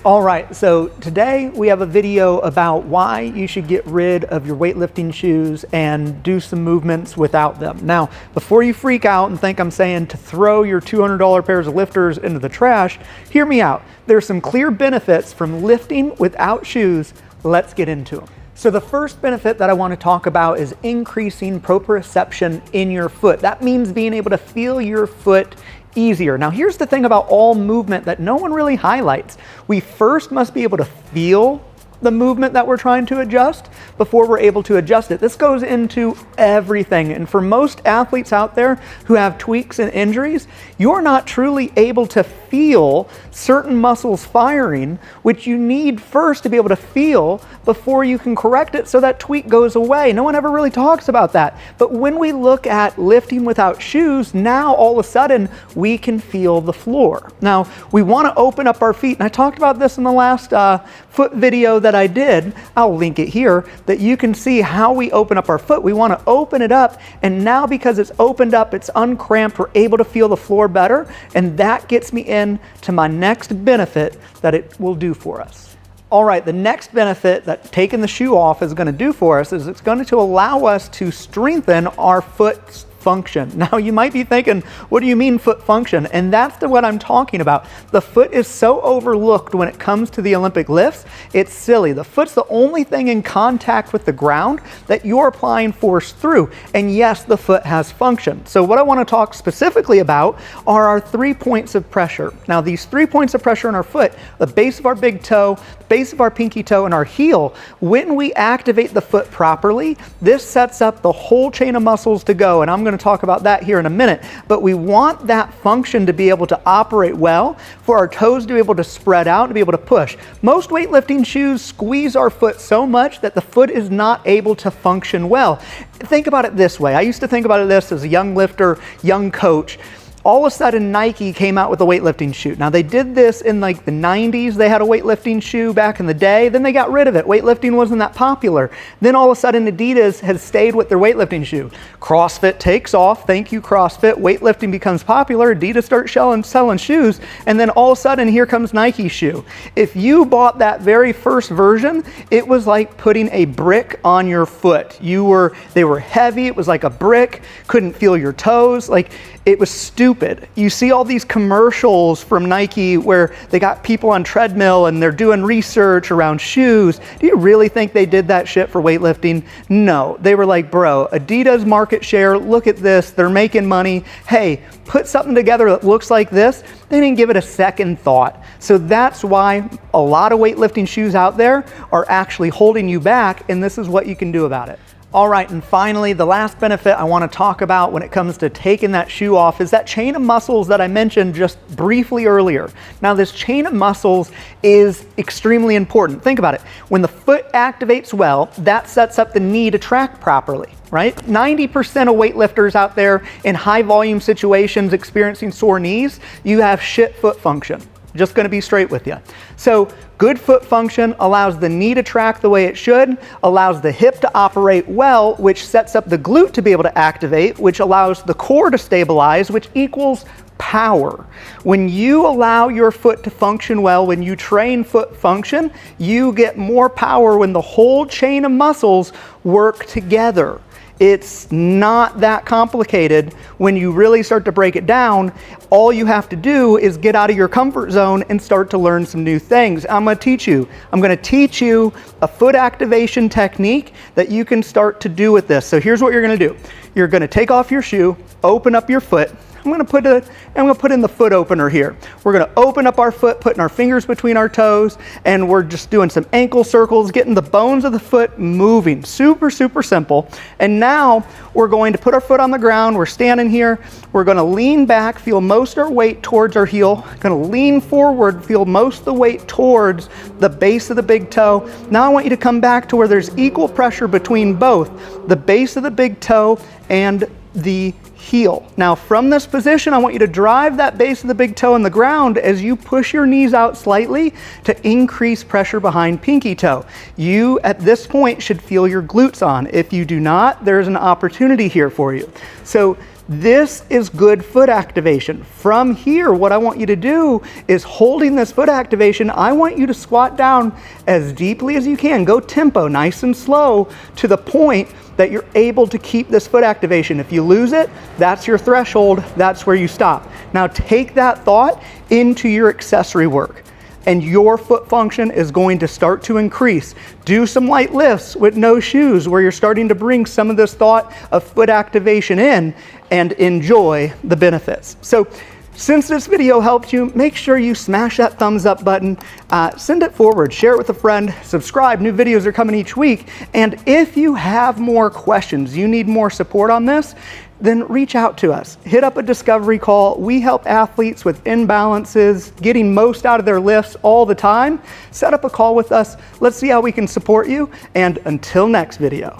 All right, so today we have a video about why you should get rid of your weightlifting shoes and do some movements without them. Now, before you freak out and think I'm saying to throw your $200 pairs of lifters into the trash, hear me out. There's some clear benefits from lifting without shoes. Let's get into them. So the first benefit that I want to talk about is increasing proprioception in your foot. That means being able to feel your foot easier. Now here's the thing about all movement that no one really highlights. We first must be able to feel the movement that we're trying to adjust before we're able to adjust it. This goes into everything. And for most athletes out there who have tweaks and injuries, you're not truly able to feel certain muscles firing, which you need first to be able to feel before you can correct it so that tweak goes away. No one ever really talks about that. But when we look at lifting without shoes, now all of a sudden we can feel the floor. Now we want to open up our feet, and I talked about this in the last foot video that I did. I'll link it here, that you can see how we open up our foot. We want to open it up, and now because it's opened up, it's uncramped, we're able to feel the floor better, and that gets me in to my next benefit that it will do for us. All right, the next benefit that taking the shoe off is going to do for us is it's going to allow us to strengthen our foot's function. Now you might be thinking, what do you mean foot function? And that's what I'm talking about. The foot is so overlooked when it comes to the Olympic lifts. It's silly. The foot's the only thing in contact with the ground that you're applying force through. And yes, the foot has function. So what I want to talk specifically about are our 3 points of pressure. Now these 3 points of pressure in our foot, the base of our big toe, the base of our pinky toe, and our heel, when we activate the foot properly, this sets up the whole chain of muscles to go. And I'm going to talk about that here in a minute, but we want that function to be able to operate well, for our toes to be able to spread out, to be able to push. Most weightlifting shoes squeeze our foot so much that the foot is not able to function well. Think about it this way. I used to think about this as a young lifter, young coach. All of a sudden Nike came out with a weightlifting shoe. Now they did this in like the 90s. They had a weightlifting shoe back in the day. Then they got rid of it. Weightlifting wasn't that popular. Then all of a sudden Adidas has stayed with their weightlifting shoe. CrossFit takes off. Thank you, CrossFit. Weightlifting becomes popular. Adidas starts selling shoes. And then all of a sudden here comes Nike's shoe. If you bought that very first version, it was like putting a brick on your foot. They were heavy. It was like a brick. Couldn't feel your toes. It was stupid. You see all these commercials from Nike where they got people on treadmill and they're doing research around shoes. Do you really think they did that shit for weightlifting? No. They were like, bro, Adidas market share, look at this, they're making money. Hey, put something together that looks like this. They didn't give it a second thought. So that's why a lot of weightlifting shoes out there are actually holding you back, and this is what you can do about it. All right, and finally, the last benefit I want to talk about when it comes to taking that shoe off is that chain of muscles that I mentioned just briefly earlier. Now, this chain of muscles is extremely important. Think about it. When the foot activates well, that sets up the knee to track properly, right? 90% of weightlifters out there in high volume situations experiencing sore knees, you have shit foot function. Just going to be straight with you. So good foot function allows the knee to track the way it should, allows the hip to operate well, which sets up the glute to be able to activate, which allows the core to stabilize, which equals power. When you allow your foot to function well, when you train foot function, you get more power when the whole chain of muscles work together. It's not that complicated when you really start to break it down. All you have to do is get out of your comfort zone and start to learn some new things. I'm going to teach you a foot activation technique that you can start to do with this. So here's what you're going to do. You're going to take off your shoe, open up your foot. I'm going to put in the foot opener here. We're going to open up our foot, putting our fingers between our toes, and we're just doing some ankle circles, getting the bones of the foot moving. Super, super simple. And now we're going to put our foot on the ground. We're standing here. We're going to lean back, feel most of our weight towards our heel. Going to lean forward, feel most of the weight towards the base of the big toe. Now I want you to come back to where there's equal pressure between both the base of the big toe and the heel. Now from this position, I want you to drive that base of the big toe in the ground as you push your knees out slightly to increase pressure behind pinky toe. You at this point should feel your glutes on. If you do not, there's an opportunity here for you. So This is good foot activation. From here, what I want you to do is, holding this foot activation, I want you to squat down as deeply as you can. Go tempo, nice and slow, to the point that you're able to keep this foot activation. If you lose it, that's your threshold, that's where you stop. Now take that thought into your accessory work, and your foot function is going to start to increase. Do some light lifts with no shoes, where you're starting to bring some of this thought of foot activation in, and enjoy the benefits. So since this video helped you, make sure you smash that thumbs up button, send it forward, share it with a friend, subscribe. New videos are coming each week. And if you have more questions, you need more support on this, then reach out to us. Hit up a discovery call. We help athletes with imbalances, getting most out of their lifts all the time. Set up a call with us. Let's see how we can support you. And until next video.